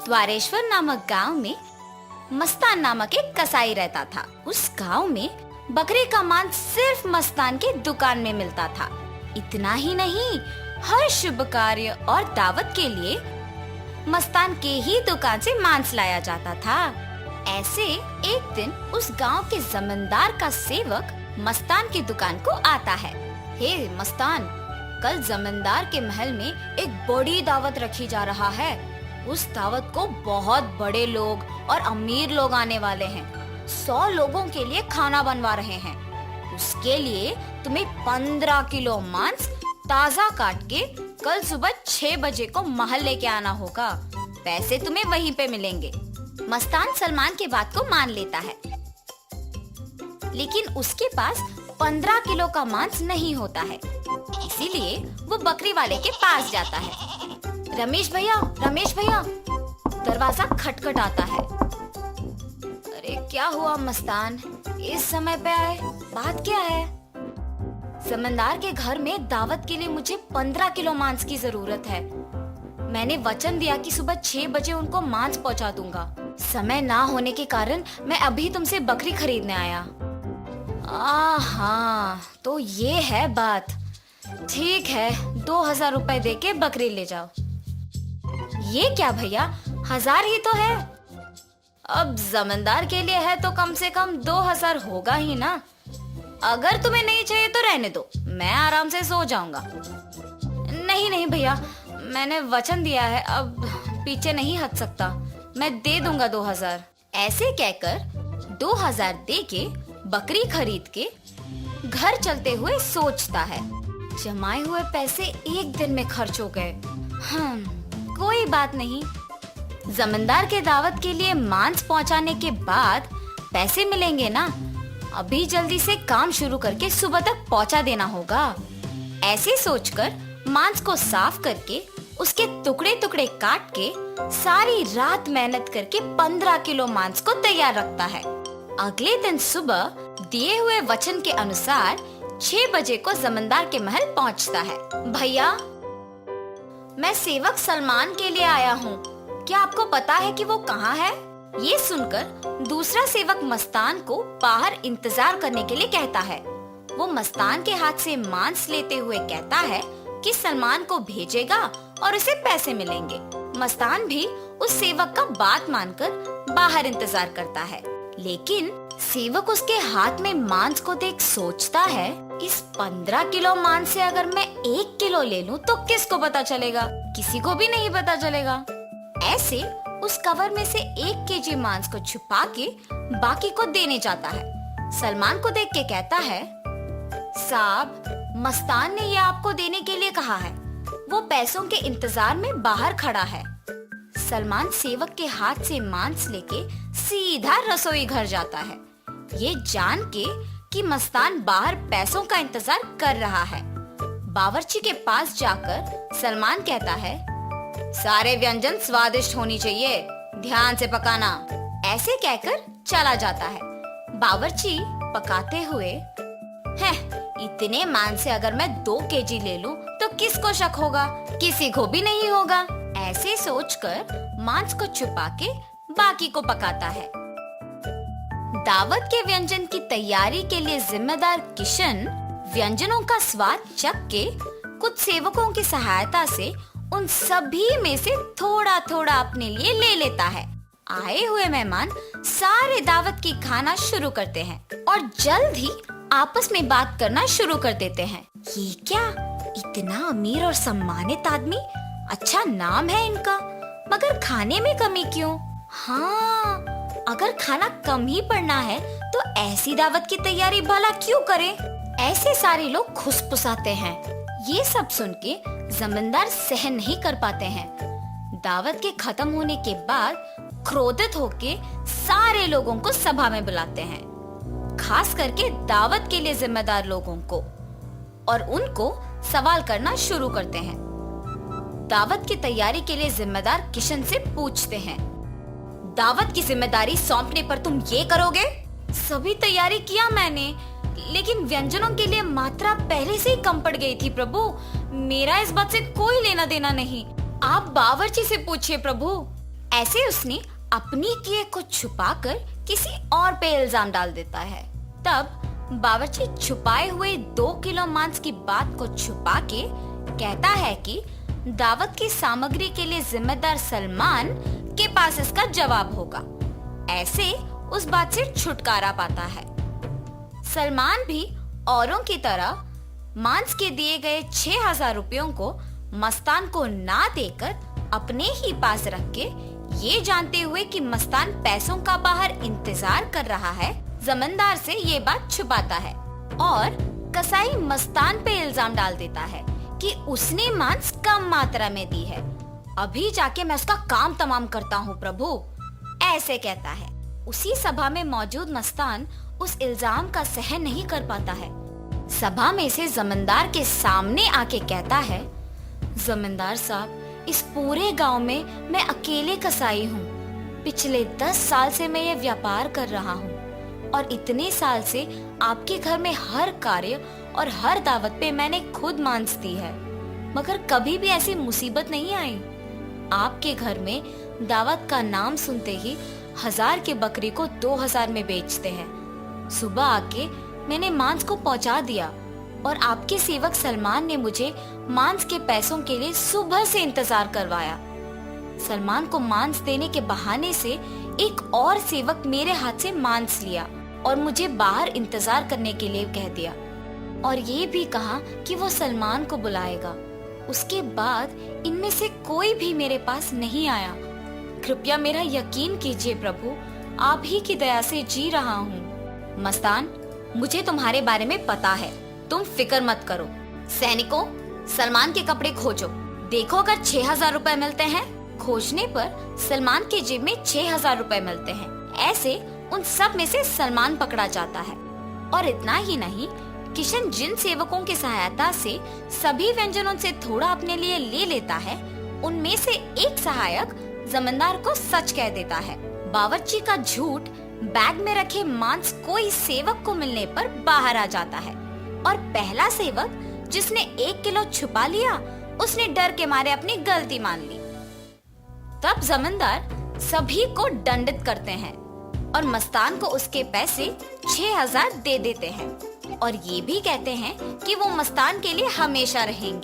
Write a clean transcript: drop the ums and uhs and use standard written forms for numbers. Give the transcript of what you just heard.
द्वारेश्वर नामक गांव में मस्तान नामक एक कसाई रहता था। उस गांव में बकरे का मांस सिर्फ मस्तान के दुकान में मिलता था। इतना ही नहीं, हर शुभ कार्य और दावत के लिए मस्तान के ही दुकान से मांस लाया जाता था। ऐसे एक दिन उस गांव के जमींदार का सेवक मस्तान की दुकान को आता है। हे मस्तान, कल जमींदार के महल में एक बड़ी दावत रखी जा रहा है। उस दावत को बहुत बड़े लोग और अमीर लोग आने वाले हैं। 100 लोगों के लिए खाना बनवा रहे हैं। उसके लिए तुम्हें 15 किलो मांस ताजा काट के कल सुबह 6 बजे को महल लेके आना होगा। पैसे तुम्हें वहीं पे मिलेंगे। मस्तान सलमान की बात को मान लेता है, लेकिन उसके पास 15 किलो का मांस नहीं होता है। इसीलिए वो बकरी वाले के पास जाता है। रमेश भैया, दरवाजा खटखटाता है। अरे क्या हुआ मस्तान, इस समय पे आए, बात क्या है? जमींदार के घर में दावत के लिए मुझे 15 किलो मांस की जरूरत है। मैंने वचन दिया कि सुबह 6 बजे उनको मांस पहुंचा दूंगा। समय ना होने के कारण मैं अभी तुमसे बकरी खरीदने आया। हाँ, तो ये है बात। ठीक है, 2000 रुपए दे के बकरी ले जाओ। ये क्या भैया, 1000 ही तो है। अब जमींदार के लिए है तो कम से कम 2000 होगा ही ना। अगर तुम्हें नहीं चाहिए तो रहने दो, मैं आराम से सो जाऊंगा। नहीं भैया, मैंने वचन दिया है, अब पीछे नहीं हट सकता। मैं दे दूंगा 2000। ऐसे कहकर 2000 दे के बकरी खरीद के घर चलते हुए सोचता है, जमाए हुए पैसे एक दिन में खर्च हो गए। कोई बात नहीं, जमींदार के दावत के लिए मांस पहुंचाने के बाद पैसे मिलेंगे ना। अभी जल्दी से काम शुरू करके सुबह तक पहुंचा देना होगा। ऐसे सोचकर मांस को साफ करके उसके टुकड़े टुकड़े काट के सारी रात मेहनत करके 15 किलो मांस को तैयार रखता है। अगले दिन सुबह दिए हुए वचन के अनुसार 6 बजे को जमींदार के महल पहुंचता है। भैया, मैं सेवक सलमान के लिए आया हूँ। क्या आपको पता है कि वो कहाँ है? ये सुनकर दूसरा सेवक मस्तान को बाहर इंतजार करने के लिए कहता है। वो मस्तान के हाथ से मांस लेते हुए कहता है कि सलमान को भेजेगा और उसे पैसे मिलेंगे। मस्तान भी उस सेवक का बात मानकर बाहर इंतजार करता है, लेकिन सेवक उसके हाथ में मांस को देख सोचता है, इस 15 किलो मांस से अगर मैं 1 किलो ले लूं तो किसको पता चलेगा? किसी को भी नहीं पता चलेगा। ऐसे उस कवर में से 1 केजी मांस को छुपा के बाकी को देने जाता है। सलमान को देख के कहता है, साहब, मस्तान ने ये आपको देने के लिए कहा है। वो पैसों के इंतजार में बाहर खड़ा है। सलमान सेवक के हाथ से मांस लेके सीधा रसोई घर जाता है, ये जान के कि मस्तान बाहर पैसों का इंतजार कर रहा है। बावर्ची के पास जाकर सलमान कहता है, सारे व्यंजन स्वादिष्ट होनी चाहिए, ध्यान से पकाना। ऐसे कहकर चला जाता है। बावर्ची पकाते हुए, इतने मांस से अगर मैं 2 केजी ले लूं तो किसको शक होगा? किसी को भी नहीं होगा। ऐसे सोचकर मांस को छुपा के बाकी को पकाता है। दावत के व्यंजन की तैयारी के लिए जिम्मेदार किशन व्यंजनों का स्वाद चख के कुछ सेवकों की सहायता से उन सभी में से थोड़ा थोड़ा अपने लिए ले लेता है। आए हुए मेहमान सारे दावत की खाना शुरू करते हैं और जल्द ही आपस में बात करना शुरू कर देते हैं। ये क्या, इतना अमीर और सम्मानित आदमी, अच्छा नाम है इनका, मगर खाने में कमी क्यों? हाँ, अगर खाना कम ही पड़ना है तो ऐसी दावत की तैयारी भला क्यों करे? ऐसे सारे लोग खुसफुसाते हैं। ये सब सुन के जमींदार सहन नहीं कर पाते हैं। दावत के खत्म होने के बाद क्रोधित होके सारे लोगों को सभा में बुलाते हैं, खास करके दावत के लिए जिम्मेदार लोगों को, और उनको सवाल करना शुरू करते हैं। दावत की तैयारी के लिए जिम्मेदार किशन से पूछते हैं, दावत की जिम्मेदारी सौंपने पर तुम ये करोगे? सभी तैयारी किया मैंने, लेकिन व्यंजनों के लिए मात्रा पहले से ही कम पड़ गई थी प्रभु। मेरा इस बात से कोई लेना देना नहीं, आप बावर्ची से पूछिए प्रभु। ऐसे उसने अपनी किए को छुपाकर किसी और पे इल्जाम डाल देता है। तब बावर्ची छुपाए हुए 2 किलो मांस की बात को छुपा के कहता है कि दावत की सामग्री के लिए जिम्मेदार सलमान के पास इसका जवाब होगा। ऐसे उस बात से छुटकारा पाता है। सलमान भी औरों की तरह मांस के दिए गए 6,000 रुपयों को मस्तान को ना देकर अपने ही पास रख के, ये जानते हुए कि मस्तान पैसों का बाहर इंतजार कर रहा है, जमींदार से ये बात छुपाता है और कसाई मस्तान पे इल्जाम डाल देता है कि उसने मांस कम मात्रा में दी है। अभी जाके मैं उसका काम तमाम करता हूँ प्रभु, ऐसे कहता है। उसी सभा में मौजूद मस्तान उस इल्जाम का सहन नहीं कर पाता है। सभा में से जमींदार के सामने आके कहता है, जमींदार साहब, इस पूरे गांव में मैं अकेले कसाई हूँ। पिछले 10 साल से मैं ये व्यापार कर रहा हूँ और इतने साल से आपके घर में हर कार्य और हर दावत पे मैंने खुद मांस दी है, मगर कभी भी ऐसी मुसीबत नहीं आई। आपके घर में दावत का नाम सुनते ही 1000 की बकरी को 2000 में बेचते हैं। सुबह आके मैंने मांस को पहुंचा दिया और आपके सेवक सलमान ने मुझे मांस के पैसों के लिए सुबह से इंतजार करवाया। सलमान को मांस देने के बहाने से एक और सेवक मेरे हाथ से मांस लिया और मुझे बाहर इंतजार करने के लिए कह दिया और ये भी कहा कि वो सलमान को बुलाएगा। उसके बाद इनमें से कोई भी मेरे पास नहीं आया। कृपया मेरा यकीन कीजिए प्रभु, आप ही की दया से जी रहा हूँ। मस्तान, मुझे तुम्हारे बारे में पता है, तुम फिक्र मत करो। सैनिकों, सलमान के कपड़े खोजो, देखो अगर 6,000 रुपए मिलते हैं। खोजने पर सलमान की जेब में 6,000 रुपए मिलते हैं। ऐसे उन सब में से सलमान पकड़ा जाता है। और इतना ही नहीं, किशन जिन सेवकों की सहायता से सभी व्यंजनों से थोड़ा अपने लिए ले लेता है, उनमें से एक सहायक जमींदार को सच कह देता है। बावर्ची का झूठ बैग में रखे मांस कोई सेवक को मिलने पर बाहर आ जाता है और पहला सेवक जिसने 1 किलो छुपा लिया, उसने डर के मारे अपनी गलती मान ली। तब जमींदार सभी को दंडित करते हैं और मस्तान को उसके पैसे 6,000 दे देते हैं और ये भी कहते हैं कि वो मस्तान के लिए हमेशा रहेंगे।